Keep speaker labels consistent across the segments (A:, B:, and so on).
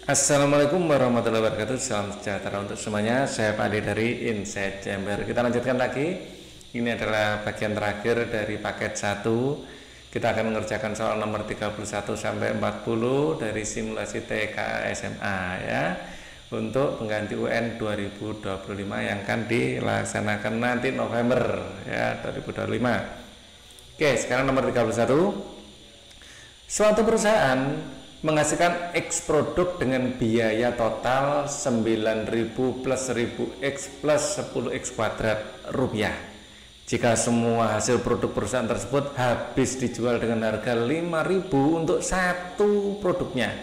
A: Assalamualaikum warahmatullahi wabarakatuh. Salam sejahtera untuk semuanya. Saya Pak Ade dari Insight Jember. Kita lanjutkan lagi. Ini adalah bagian terakhir dari paket 1. Kita akan mengerjakan soal nomor 31 sampai 40 dari simulasi TK SMA ya. Untuk pengganti UN 2025 yang akan dilaksanakan nanti November ya 2025. Oke, sekarang nomor 31. Suatu perusahaan menghasilkan X produk dengan biaya total 9.000 plus 1.000 X plus 10X kuadrat rupiah. Jika semua hasil produk perusahaan tersebut habis dijual dengan harga 5.000 untuk satu produknya,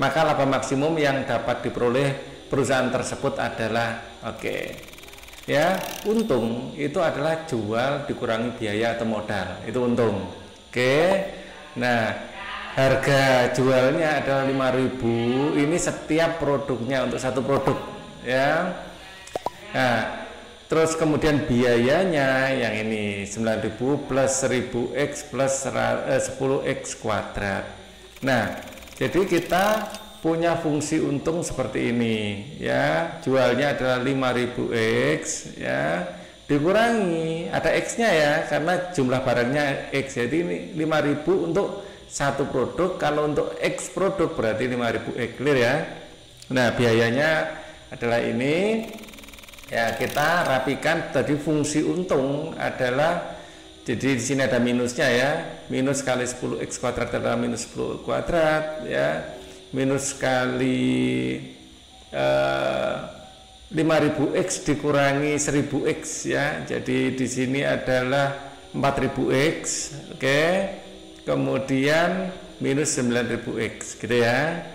A: maka laba maksimum yang dapat diperoleh perusahaan tersebut adalah untung itu adalah jual dikurangi biaya atau modal, itu untung. Nah, harga jualnya adalah 5.000, ini setiap produknya untuk satu produk ya. Nah, terus kemudian biayanya yang ini 9.000 plus 1.000X plus 10X kuadrat. Nah, jadi kita punya fungsi untung seperti ini ya, jualnya adalah 5.000X ya, dikurangi ada X nya ya, karena jumlah barangnya X, jadi ini 5.000 untuk satu produk. Kalau untuk X produk berarti 5.000X, clear ya. Nah, biayanya adalah ini ya, kita rapikan. Tadi fungsi untung adalah, jadi di sini ada minusnya ya, minus kali 10X kuadrat adalah minus 10 kuadrat ya, minus kali 5.000X dikurangi 1.000X ya, jadi di sini adalah 4.000X. Kemudian minus 9.000X gitu ya.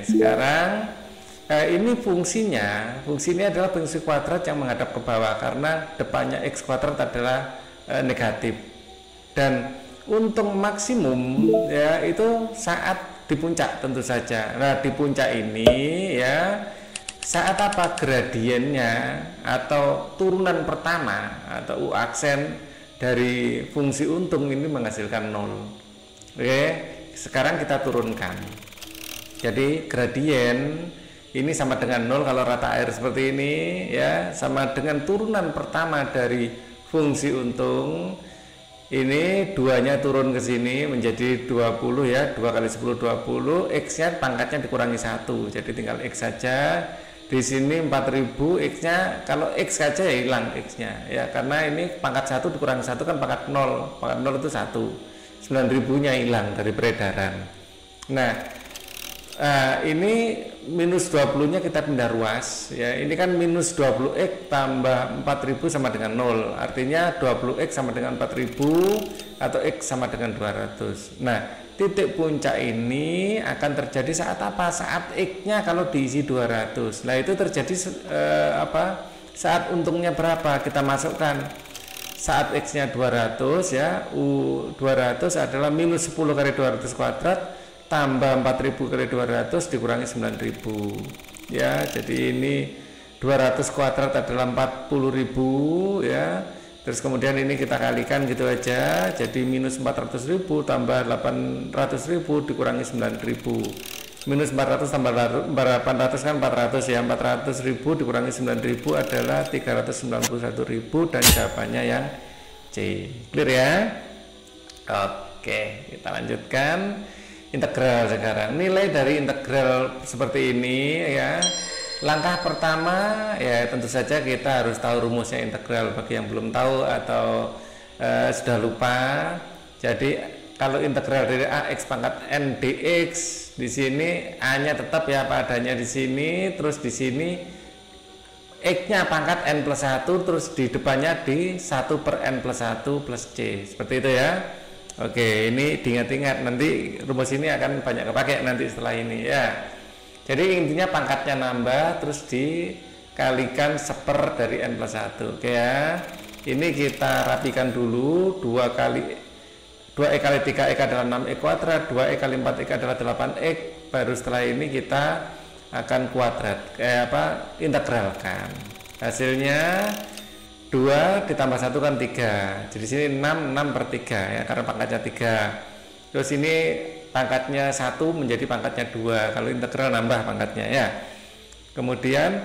A: Sekarang ini fungsinya adalah fungsi kuadrat yang menghadap ke bawah karena depannya X kuadrat adalah negatif. Dan untung maksimum ya itu saat di puncak tentu saja. Nah, di puncak ini ya, saat apa gradiennya atau turunan pertama atau U aksen dari fungsi untung ini menghasilkan 0. Sekarang kita turunkan. Jadi gradien ini sama dengan 0 kalau rata air seperti ini ya, sama dengan turunan pertama dari fungsi untung. Ini 2-nya turun ke sini menjadi 20 ya, 2 kali 10 20, X-nya pangkatnya dikurangi 1. Jadi tinggal X saja. Di sini 4.000, X-nya kalau X saja ya hilang X-nya ya, karena ini pangkat 1 dikurangi 1 kan pangkat 0. Pangkat 0 itu 1. 9.000-nya hilang dari peredaran. Nah, ini minus 20-nya kita pindah ruas ya. Ini kan minus 20X tambah 4.000 sama dengan 0. Artinya 20X sama dengan 4.000 atau X sama dengan 200. Nah, titik puncak ini akan terjadi saat apa? Saat X-nya kalau diisi 200. Nah, itu terjadi saat untungnya berapa? Kita masukkan. Saat X-nya 200 ya, U200 adalah minus 10 kali 200 kuadrat tambah 4.000 kali 200 dikurangi 9.000 ya. Jadi ini 200 kuadrat adalah 40.000 ya. Terus kemudian ini kita kalikan gitu aja, jadi minus 400.000 tambah 800.000 dikurangi 9.000. Minus 400 tambah 800 kan 400 ya, 400.000 dikurangi 9.000 adalah 391.000 dan jawabannya yang C. Clear ya? Oke, kita lanjutkan. Integral sekarang. Nilai dari integral seperti ini ya. Langkah pertama ya, tentu saja kita harus tahu rumusnya integral bagi yang belum tahu atau sudah lupa. Jadi kalau integral dari AX pangkat N dx, di sini A-nya tetap ya apa adanya di sini, terus di sini X-nya pangkat N plus 1, terus di depannya di 1 per N plus 1 plus C. Seperti itu ya. Oke, ini diingat-ingat, nanti rumus ini akan banyak kepake nanti setelah ini ya. Jadi intinya pangkatnya nambah terus dikalikan 1/, dari N plus 1. Oke ya. Ini kita rapikan dulu. 2E kali 3E adalah 6E kuadrat, 2E kali 4E adalah 8X. Baru setelah ini kita akan kuadrat, integralkan. Hasilnya 2 ditambah 1 kan 3. Jadi sini 6 per 3 ya, karena pangkatnya 3. Terus ini pangkatnya 1 menjadi pangkatnya 2 kalau integral nambah pangkatnya ya. Kemudian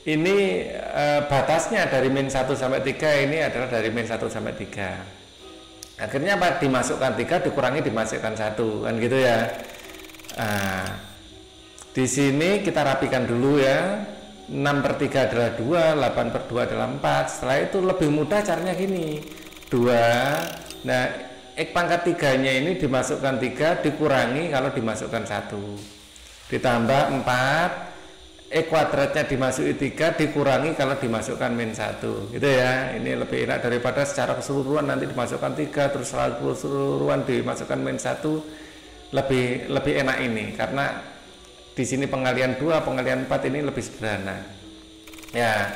A: ini batasnya dari min 1 sampai 3 ini adalah dari min 1 sampai 3. Akhirnya apa? Dimasukkan 3 dikurangi dimasukkan 1 kan gitu ya. Di sini kita rapikan dulu ya. 6/3 adalah 2, 8/2 adalah 4. Setelah itu lebih mudah caranya gini. 2. Nah, X pangkat 3-nya ini dimasukkan 3 dikurangi kalau dimasukkan 1. Ditambah 4. X kuadratnya dimasuki 3 dikurangi kalau dimasukkan min 1 gitu ya. Ini lebih enak daripada secara keseluruhan nanti dimasukkan 3 terus secara keseluruhan dimasukkan min 1. Lebih enak ini karena di sini pengalian 2 pengalian 4 ini lebih sederhana ya.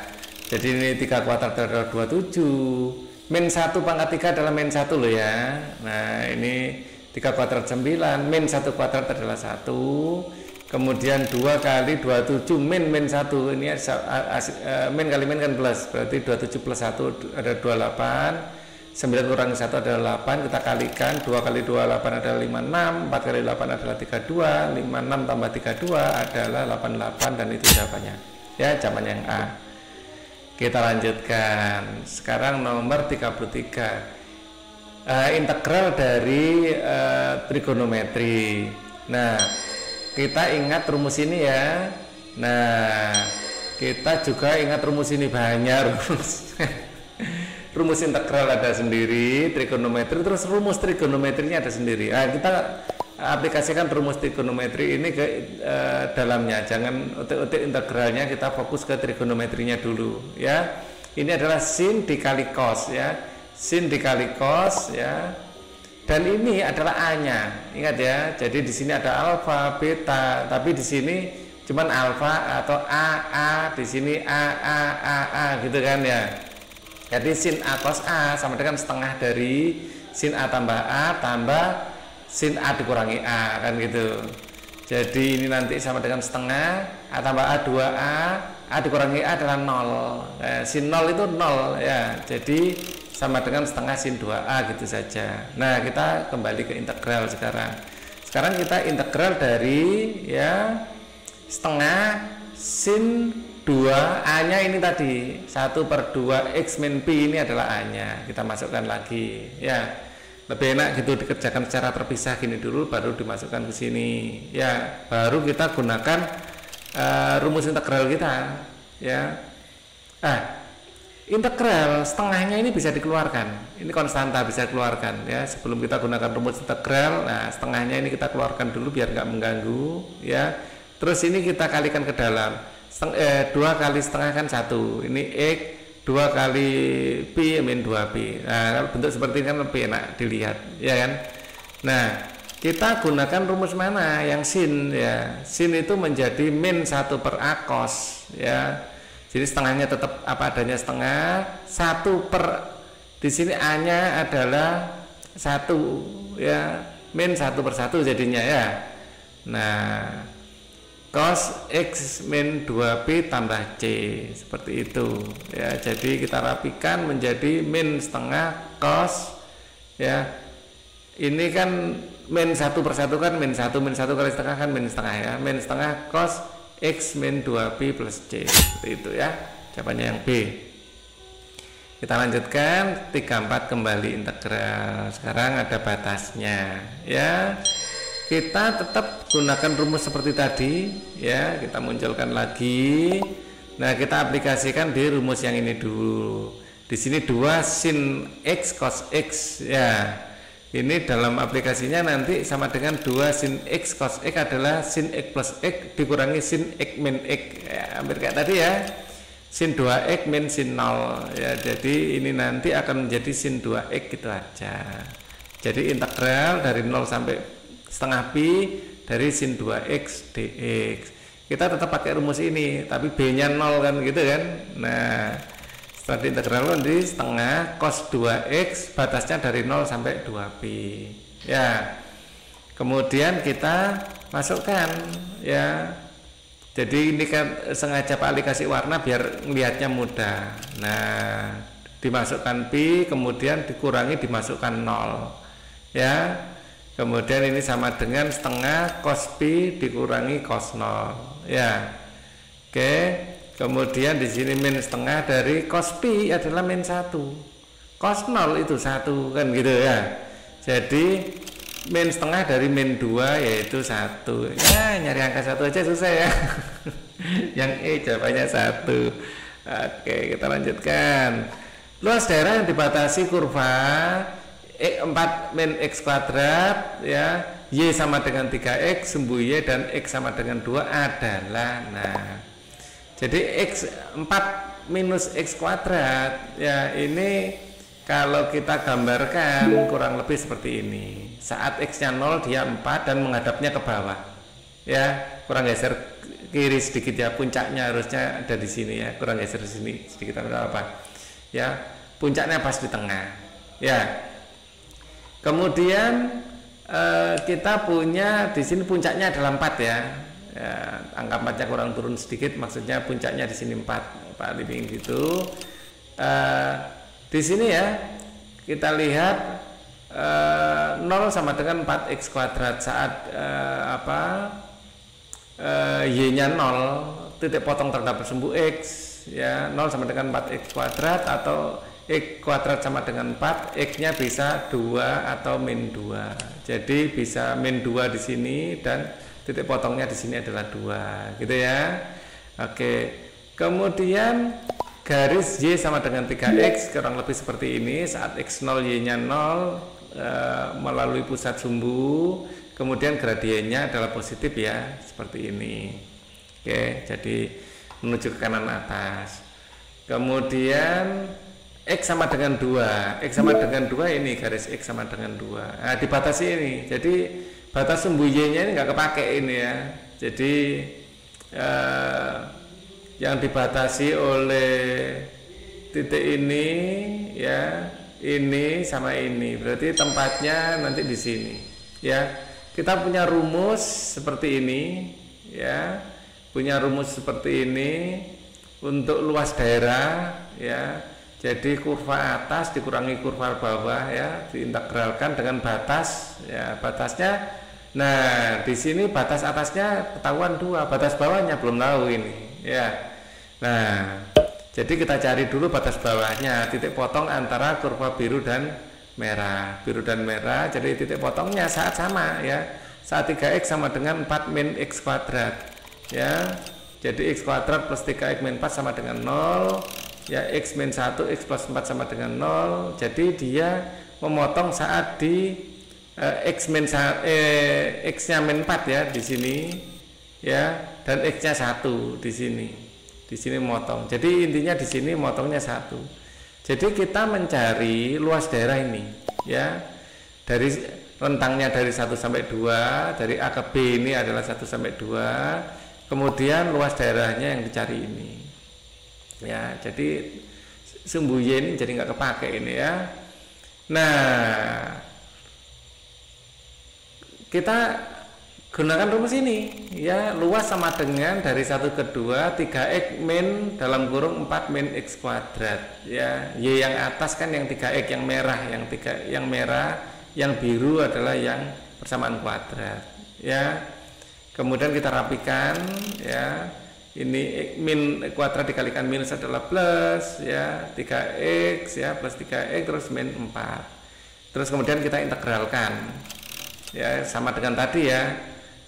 A: Jadi ini 3 kuadrat adalah 27, min 1 pangkat 3 adalah min 1 loh ya. Nah ini 3 kuadrat 9, min 1 kuadrat adalah 1. Kemudian 2 kali 27 min 1 ini min kali min kan plus, berarti 27 plus 1 ada 28, 9 kurangi 1 adalah 8, kita kalikan 2 kali 28 adalah 56, 4 kali 8 adalah 32, 56 tambah 32 adalah 88 dan itu jawabannya ya, jawaban yang A. Kita lanjutkan sekarang nomor 33, integral dari trigonometri. Nah kita ingat rumus ini ya. Nah, kita juga ingat rumus ini, banyak rumus. Rumus integral ada sendiri, trigonometri, terus rumus trigonometrinya ada sendiri. Nah, kita aplikasikan rumus trigonometri ini ke dalamnya. Jangan utik-utik integralnya, kita fokus ke trigonometrinya dulu ya. Ini adalah sin dikali cos ya. Sin dikali cos ya. Dan ini adalah A-nya, ingat ya. Jadi di sini ada alfa, beta, tapi di sini cuman alfa atau A, di sini A gitu kan ya. Jadi sin A cos A sama dengan setengah dari sin A tambah sin A dikurangi A kan gitu. Jadi ini nanti sama dengan setengah A tambah A 2A dikurangi A adalah 0. Sin 0 itu 0 ya. Jadi sama dengan setengah sin 2A gitu saja. Nah kita kembali ke integral sekarang. Sekarang kita integral dari ya setengah sin 2A nya ini tadi 1/2 X min Pi ini adalah A nya. Kita masukkan lagi ya. Lebih enak gitu dikerjakan secara terpisah gini dulu baru dimasukkan ke sini ya. Baru kita gunakan rumus integral kita ya. Integral setengahnya ini bisa dikeluarkan, ini konstanta bisa dikeluarkan ya. Sebelum kita gunakan rumus integral, nah setengahnya ini kita keluarkan dulu biar nggak mengganggu ya. Terus ini kita kalikan ke dalam, 2 kali setengah kan 1, ini X 2 kali Pi min 2Pi. Nah kalau bentuk seperti ini kan lebih enak dilihat ya kan. Nah kita gunakan rumus mana yang sin ya. Sin itu menjadi min 1/A cos ya. Jadi setengahnya tetap apa adanya setengah, 1 per di sini A-nya adalah 1 ya, min 1/1 jadinya ya. Nah, cos X min 2Pi tambah C seperti itu ya. Jadi kita rapikan menjadi min setengah cos ya. Ini kan min 1/1 kan min 1 kali setengah kan min setengah ya. Min setengah cos X min 2Pi plus C seperti itu ya. Jawabannya yang B. Kita lanjutkan 34 kembali integral. Sekarang ada batasnya ya. Kita tetap gunakan rumus seperti tadi ya. Kita munculkan lagi. Nah kita aplikasikan di rumus yang ini dulu. Di sini 2 sin X cos X ya. Ini dalam aplikasinya nanti sama dengan 2 sin X cos X adalah sin X plus X dikurangi sin X min X ya, hampir kayak tadi ya, sin 2X min sin 0 ya. Jadi ini nanti akan menjadi sin 2X gitu aja. Jadi integral dari 0 sampai setengah Pi dari sin 2X dx. Kita tetap pakai rumus ini tapi B nya 0 kan gitu kan. Nah setelah diintegralkan di setengah cos 2X batasnya dari 0 sampai 2Pi ya. Kemudian kita masukkan ya. Jadi ini kan sengaja Pak Ali kasih warna biar melihatnya mudah. Nah dimasukkan Pi kemudian dikurangi dimasukkan 0 ya. Kemudian ini sama dengan setengah cos pi dikurangi cos 0, ya. Oke, kemudian di sini min setengah dari cos pi adalah min 1, cos 0 itu 1 kan gitu ya. Jadi min setengah dari min 2 yaitu 1. Ya, nyari angka 1 aja susah ya. Yang E jawabannya 1. Oke, kita lanjutkan. Luas daerah yang dibatasi kurva 4 min x kuadrat, ya, Y sama dengan 3x, sumbu Y dan X sama dengan 2 adalah, nah, jadi X 4 minus X kuadrat, ya, ini kalau kita gambarkan kurang lebih seperti ini. Saat X nya 0 dia 4 dan menghadapnya ke bawah, ya, kurang geser kiri sedikit ya, puncaknya harusnya ada di sini ya, kurang geser di sini sedikit apa, ya, puncaknya pas di tengah, ya. Kemudian kita punya di sini puncaknya adalah 4 ya. Ya, angka 4-nya kurang turun sedikit, maksudnya puncaknya di sini 4, Pak Living gitu. Di sini ya kita lihat 0 sama dengan 4x kuadrat saat y-nya 0, titik potong terdapat sumbu x, ya, 0 sama dengan 4x kuadrat atau x kuadrat sama dengan 4, x-nya bisa 2 atau min 2. Jadi bisa min 2 di sini dan titik potongnya di sini adalah 2, gitu ya. Oke. Kemudian garis Y sama dengan 3x kurang lebih seperti ini saat x0 y-nya 0 melalui pusat sumbu, kemudian gradiennya adalah positif ya, seperti ini. Oke, jadi menuju ke kanan atas. Kemudian X sama dengan 2, X sama dengan 2 ini garis X sama dengan 2. Nah, dibatasi ini, jadi batas sumbu Y-nya ini nggak kepake ini ya. Jadi yang dibatasi oleh titik ini ya, ini sama ini, berarti tempatnya nanti di sini ya. Kita punya rumus seperti ini ya, punya rumus seperti ini untuk luas daerah ya. Jadi kurva atas dikurangi kurva bawah ya, diintegralkan dengan batas ya, batasnya. Nah, di sini batas atasnya ketahuan 2, batas bawahnya belum tahu ini ya. Nah, jadi kita cari dulu batas bawahnya, titik potong antara kurva biru dan merah. Biru dan merah, jadi titik potongnya saat sama ya. Saat 3x sama dengan 4 min x kuadrat ya. Jadi x kuadrat plus 3x min 4 sama dengan 0. Ya, x min 1, x plus 4 sama dengan 0. Jadi dia memotong saat di x nya min 4 ya di sini ya, dan x nya 1 di sini. Di sini memotong. Jadi intinya di sini motongnya 1. Jadi kita mencari luas daerah ini ya. Dari rentangnya dari 1 sampai 2, dari A ke B ini adalah 1 sampai 2. Kemudian luas daerahnya yang dicari ini. Ya, jadi sumbu Y ini jadi nggak kepake ini ya. Nah, kita gunakan rumus ini ya, luas sama dengan dari 1 ke 2 3x min dalam kurung 4 min x kuadrat ya. Y yang atas kan yang 3x, yang merah yang merah, yang biru adalah yang persamaan kuadrat ya. Kemudian kita rapikan ya. Ini min kuadrat dikalikan minus adalah plus ya, 3x ya, plus 3x terus min 4. Terus kemudian kita integralkan ya, sama dengan tadi ya.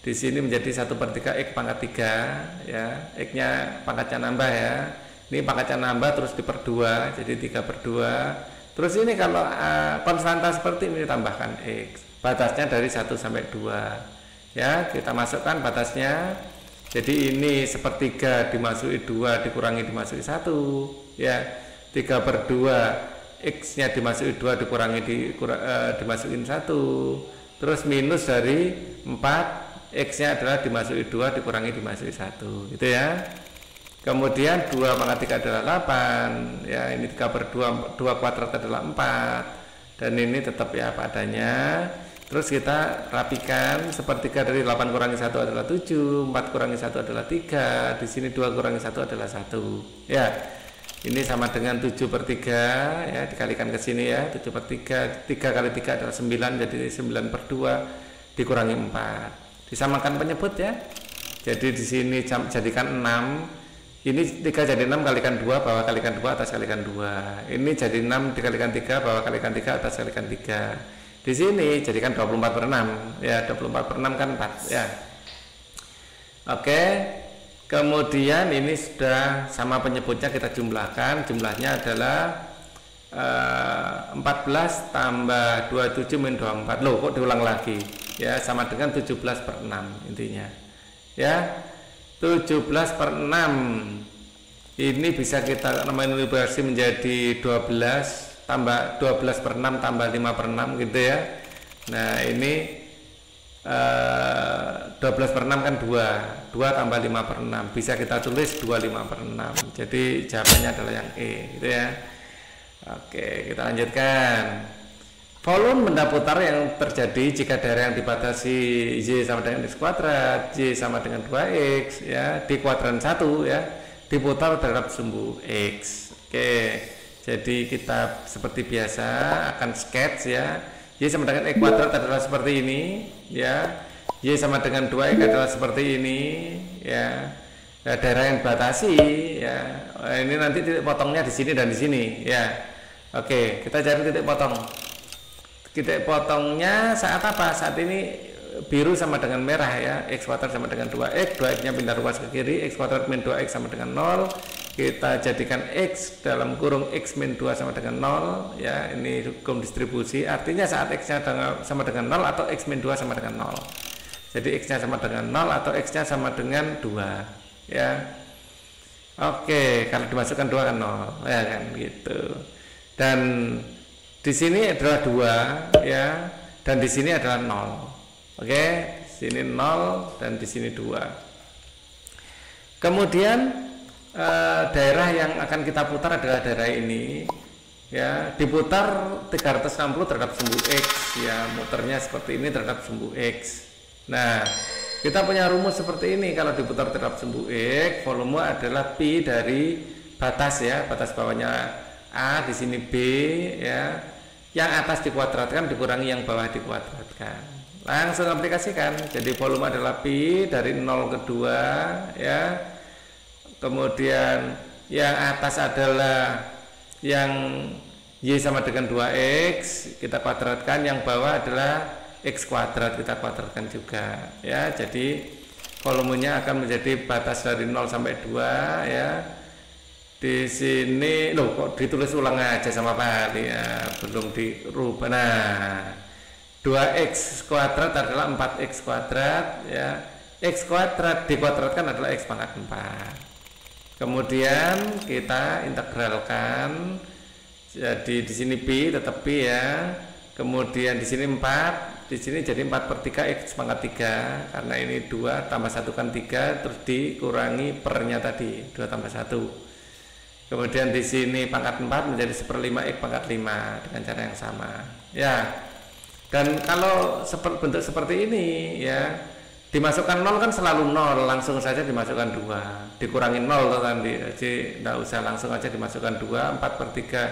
A: Di sini menjadi 1/3x pangkat 3 ya, x-nya pangkatnya nambah ya. Ini pangkatnya nambah terus diper 2, jadi 3/2. Terus ini kalau konstanta seperti ini ditambahkan x. Batasnya dari 1 sampai 2. Ya, kita masukkan batasnya. Jadi ini 1/3 dimasuki 2 dikurangi dimasuki 1 ya, 3/2 x nya dimasuki 2 dikurangi dimasukin 1, terus minus dari 4 x nya adalah dimasuki 2 dikurangi dimasuki 1 gitu ya. Kemudian 2 pangkat 3 adalah 8 ya, ini 3/2, 2 kuadrat adalah 4 dan ini tetap ya apa adanya. Terus kita rapikan, 1/3 dari 8 kurangi 1 adalah 7, 4 kurangi 1 adalah 3, di sini 2 kurangi 1 adalah 1 ya. Ini sama dengan 7/3 ya, dikalikan ke sini ya, 7/3, 3 kali 3 adalah 9, jadi 9/2 dikurangi 4. Disamakan penyebut ya. Jadi di sini jadikan 6. Ini 3 jadi 6 kalikan 2, bawah kalikan 2, atas kalikan 2. Ini jadi 6 dikalikan 3, bawah kalikan 3, atas kalikan 3. Di sini jadikan 24/6 ya, 24/6 kan 4 ya. Oke. Kemudian ini sudah sama penyebutnya kita jumlahkan. Jumlahnya adalah 14 tambah 27 min 24. Loh, kok diulang lagi? Ya, sama dengan 17/6 intinya. Ya. 17/6 ini bisa kita manipulasi menjadi 12 tambah 12/6 tambah 5/6 gitu ya. Nah, ini 12/6 kan 2 tambah 5/6, bisa kita tulis 25/6. Jadi jawabannya adalah yang E gitu ya. Oke, kita lanjutkan. Volume benda putar yang terjadi jika daerah yang dibatasi Y sama dengan X kuadrat, Y sama dengan 2X ya, di kuadran 1 ya, diputar terhadap sumbu X. Oke, jadi kita seperti biasa akan sketch ya. Y sama dengan X kuadrat adalah seperti ini ya, Y sama dengan 2X adalah seperti ini ya. Daerah yang dibatasi ya, ini nanti titik potongnya di sini dan di sini ya. Oke, kita cari titik potong. Titik potongnya saat apa? Saat ini biru sama dengan merah ya, X kuadrat sama dengan 2X, 2X nya pindah ruas ke kiri, X kuadrat min 2X sama dengan 0. Kita jadikan X dalam kurung X min 2 sama dengan 0 ya, ini hukum distribusi, artinya saat X nya sama dengan 0 atau X min 2 sama dengan 0. Jadi X nya sama dengan 0 atau X nya sama dengan 2 ya. Oke, kalau dimasukkan 2 kan 0 ya kan gitu. Dan di sini adalah 2 ya, dan di sini adalah 0. Oke, sini 0 dan di sini 2. Kemudian daerah yang akan kita putar adalah daerah ini ya, diputar 360 terhadap sumbu X ya, muternya seperti ini terhadap sumbu X. Nah, kita punya rumus seperti ini. Kalau diputar terhadap sumbu X, volume adalah pi dari batas ya, batas bawahnya A, di sini B ya, yang atas dikuadratkan dikurangi yang bawah dikuadratkan. Langsung aplikasikan. Jadi volume adalah pi dari 0 ke 2 ya. Kemudian yang atas adalah yang Y sama dengan 2X, kita kuadratkan, yang bawah adalah X kuadrat, kita kuadratkan juga ya. Jadi volumenya akan menjadi batas dari 0 sampai 2 ya. Di sini loh, kok ditulis ulang aja sama Pak Ali ya, belum dirubah. Nah, 2X kuadrat adalah 4X kuadrat ya. X kuadrat dikuadratkan adalah X pangkat 4. Kemudian kita integralkan, jadi di sini pi tetap pi ya. Kemudian di sini 4, di sini jadi 4/3 X pangkat 3, karena ini 2 tambah 1 kan 3, terus dikurangi pernya tadi 2 tambah 1. Kemudian di sini pangkat 4 menjadi 1/5 X pangkat 5 dengan cara yang sama ya. Dan kalau bentuk seperti ini ya, dimasukkan 0 kan selalu 0, langsung saja dimasukkan 2, dikurangi 0 tadi, jadi tidak usah, langsung aja dimasukkan 2. 4/3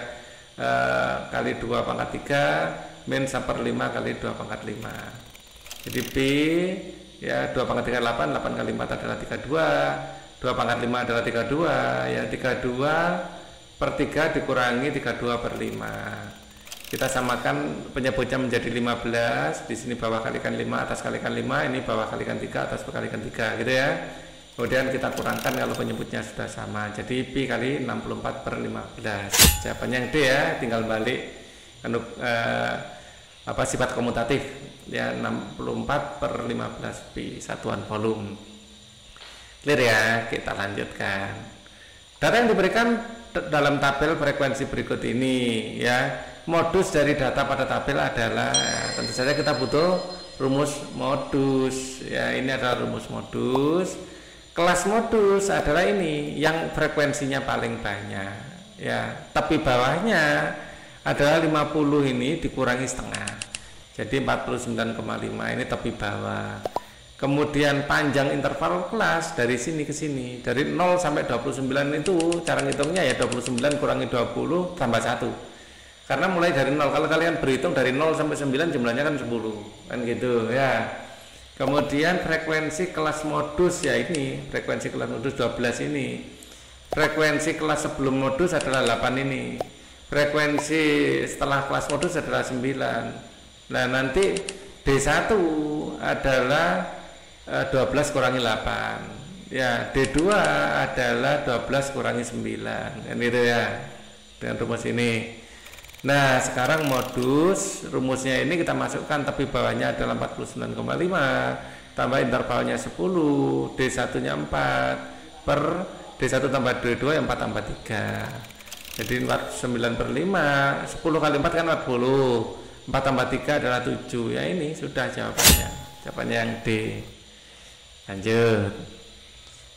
A: kali 2 pangkat 3 min 1/5 kali 2 pangkat 5. Jadi pi ya, 2 pangkat 3 8, 8 kali 4 adalah 32, 2 pangkat 5 adalah 32 ya, 32/3 dikurangi 32/5. Kita samakan penyebutnya menjadi 15, di sini bawah kalikan 5, atas kalikan 5, ini bawah kalikan 3, atas kalikan 3 gitu ya. Kemudian kita kurangkan kalau penyebutnya sudah sama, jadi pi kali 64/15. Jawabannya yang D ya, tinggal balik sifat komutatif ya, 64/15 pi, satuan volume. Clear ya, kita lanjutkan. Data yang diberikan dalam tabel frekuensi berikut ini ya. Modus dari data pada tabel adalah, tentu saja kita butuh rumus modus ya. Ini adalah rumus modus. Kelas modus adalah ini yang frekuensinya paling banyak ya, tapi bawahnya adalah 50 ini dikurangi setengah, jadi 49,5, ini tepi bawah. Kemudian panjang interval kelas dari sini ke sini, dari 0 sampai 29 itu cara ngitungnya ya 29 kurangi 20 tambah 1. Karena mulai dari 0, kalau kalian berhitung dari 0 sampai 9 jumlahnya kan 10. Kan gitu ya. Kemudian frekuensi kelas modus ya ini, frekuensi kelas modus 12 ini. Frekuensi kelas sebelum modus adalah 8 ini. Frekuensi setelah kelas modus adalah 9. Nah, nanti D1 adalah 12 kurangi 8 ya, D2 adalah 12 kurangi 9 kan gitu ya, dengan rumus ini. Nah sekarang modus, rumusnya ini kita masukkan, tapi bawahnya adalah 49,5 tambah intervalnya 10, D1 nya 4 per D1 tambah D2 yang 4 tambah 3, jadi 49 per 5, 10 kali 4 kan 40, 4 tambah 3 adalah 7 ya. Ini sudah jawabannya yang D. Lanjut.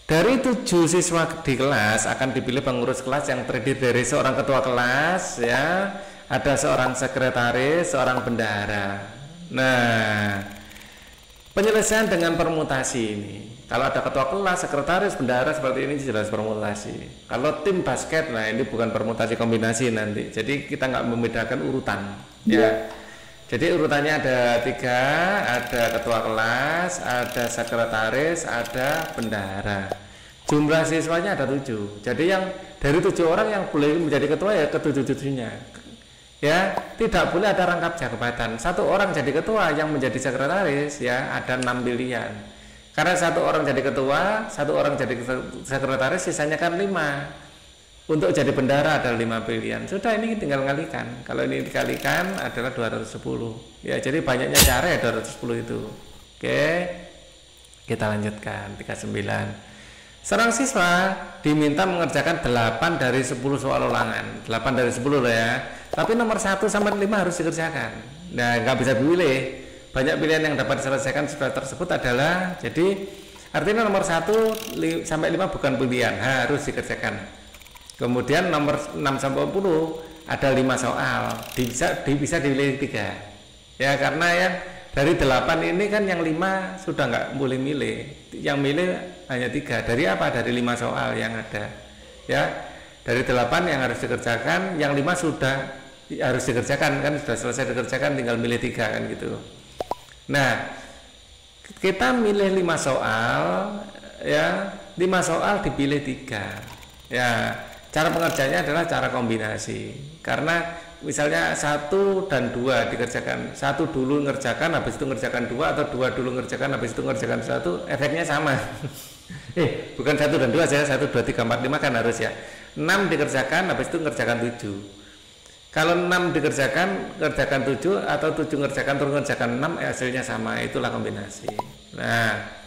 A: Dari 7 siswa di kelas akan dipilih pengurus kelas yang terdiri dari seorang ketua kelas ya, ada seorang sekretaris, seorang bendahara. Nah, penyelesaian dengan permutasi ini. Kalau ada ketua kelas, sekretaris, bendahara seperti ini jelas permutasi. Kalau tim basket, nah ini bukan permutasi kombinasi nanti. Jadi kita nggak membedakan urutan ya. Jadi urutannya ada 3, ada ketua kelas, ada sekretaris, ada bendahara. Jumlah siswanya ada 7. Jadi yang dari 7 orang yang boleh menjadi ketua ya ke-7-7-nya. Ya, tidak boleh ada rangkap jabatan. 1 orang jadi ketua, yang menjadi sekretaris ya ada 6 pilihan. Karena 1 orang jadi ketua, 1 orang jadi sekretaris, sisanya kan 5. Untuk jadi bendahara ada 5 pilihan. Sudah, ini tinggal kalikan. Kalau ini dikalikan adalah 210. Ya, jadi banyaknya cara ya 210 itu. Oke. Kita lanjutkan 39. Seorang siswa diminta mengerjakan 8 dari 10 soal ulangan. 8 dari 10 loh ya. Tapi nomor 1 sampai 5 harus dikerjakan. Nah, nggak bisa pilih. Banyak pilihan yang dapat diselesaikan siswa tersebut adalah, jadi artinya nomor 1 sampai 5 bukan pilihan, harus dikerjakan. Kemudian nomor 6 sampai 10 ada 5 soal, bisa dipilih 3 ya, karena yang dari 8 ini kan yang 5 sudah nggak boleh milih, yang milih hanya 3. Dari apa? Dari 5 soal yang ada ya, dari 8 yang harus dikerjakan, yang 5 sudah harus dikerjakan, kan sudah selesai dikerjakan, tinggal milih 3 kan gitu. Nah kita milih 5 soal ya, 5 soal dipilih 3 ya. Cara pengerjaannya adalah cara kombinasi, karena misalnya 1 dan 2 dikerjakan, 1 dulu ngerjakan habis itu ngerjakan 2, atau 2 dulu ngerjakan habis itu ngerjakan 1, efeknya sama. Bukan 1 dan 2 saja, 1, 2, 3, 4, 5 kan harus ya. 6 dikerjakan habis itu ngerjakan 7. Kalau 6 dikerjakan ngerjakan 7, atau 7 ngerjakan terus ngerjakan 6, hasilnya sama, itulah kombinasi. Nah,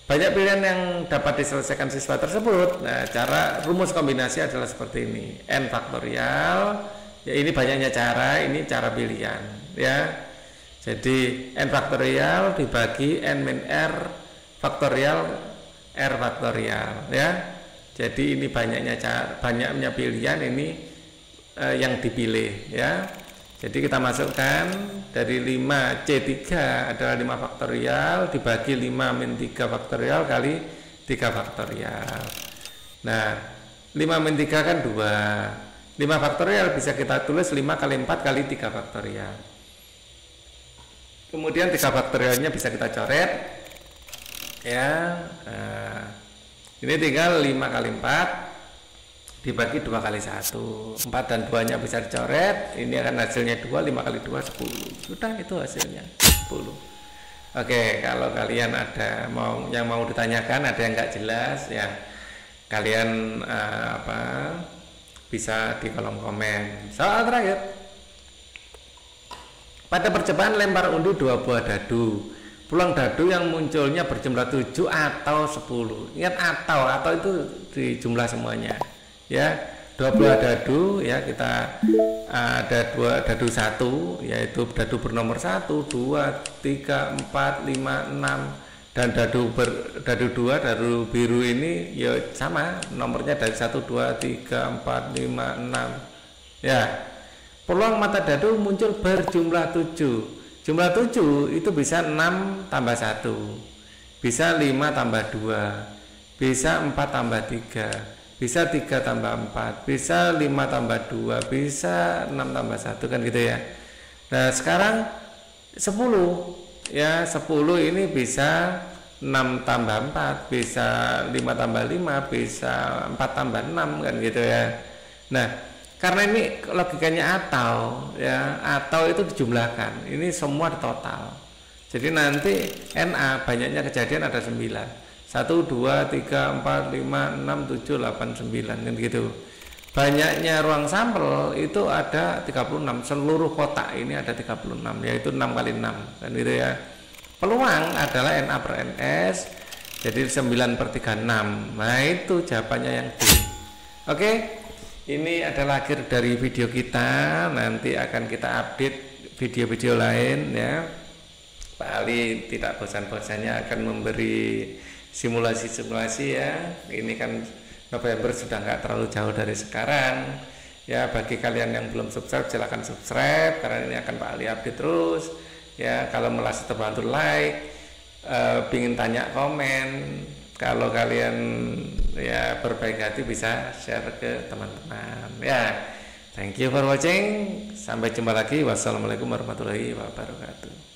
A: banyak pilihan yang dapat diselesaikan siswa tersebut. Nah, cara rumus kombinasi adalah seperti ini. N faktorial, ya ini banyaknya cara, ini cara pilihan ya. Jadi N faktorial dibagi N min R faktorial R faktorial ya. Jadi ini banyaknya cara, banyaknya pilihan ini yang dipilih ya. Jadi kita masukkan dari 5 C3 adalah 5 faktorial dibagi 5 min 3 faktorial kali 3 faktorial. Nah 5 min 3 kan 2, 5 faktorial bisa kita tulis 5 kali 4 kali 3 faktorial. Kemudian 3 faktorialnya bisa kita coret ya. Ini tinggal 5 kali 4 dibagi 2 kali 1, 4 dan 2 nya bisa dicoret, ini akan hasilnya 2, 5 kali 2 10, sudah itu hasilnya 10. Oke, kalau kalian ada yang mau ditanyakan, ada yang nggak jelas ya, kalian bisa di kolom komen. Soal terakhir, pada percobaan lempar undi 2 buah dadu, pulang dadu yang munculnya berjumlah 7 atau 10. Ingat atau itu di jumlah semuanya ya. 2 buah dadu ya, kita ada 2 dadu 1 yaitu dadu bernomor 1, 2, 3, 4, 5, 6, dan dadu 2 dadu biru ini ya sama nomornya dari 1, 2, 3, 4, 5, 6 ya. Peluang mata dadu muncul berjumlah 7. Jumlah 7 itu bisa 6 tambah 1, bisa 5 tambah 2, bisa 4 tambah 3, bisa 3 tambah 4, bisa 5 tambah 2, bisa 6 tambah 1, kan gitu ya. Nah sekarang 10 ya, 10 ini bisa 6 tambah 4, bisa 5 tambah 5, bisa 4 tambah 6, kan gitu ya. Nah karena ini logikanya atau ya, atau itu dijumlahkan, ini semua total. Jadi nanti NA banyaknya kejadian ada 9, 1, 2, 3, 4, 5, 6, 7, 8, 9, kan gitu. Banyaknya ruang sampel itu ada 36, seluruh kotak ini ada 36, yaitu 6 kali 6, kan gitu ya. Peluang adalah NA per NS, jadi 9/36. Nah itu jawabannya yang D. Oke, ini adalah akhir dari video kita. Nanti akan kita update video-video lain ya. Pak Ali tidak bosan-bosannya akan memberi simulasi-simulasi ya. Ini kan November sudah nggak terlalu jauh dari sekarang ya. Bagi kalian yang belum subscribe silahkan subscribe, karena ini akan Pak Ali update terus ya. Kalau merasa terbantu like, pingin tanya komen, kalau kalian ya berbaik hati bisa share ke teman-teman ya. Thank you for watching, sampai jumpa lagi. Wassalamualaikum warahmatullahi wabarakatuh.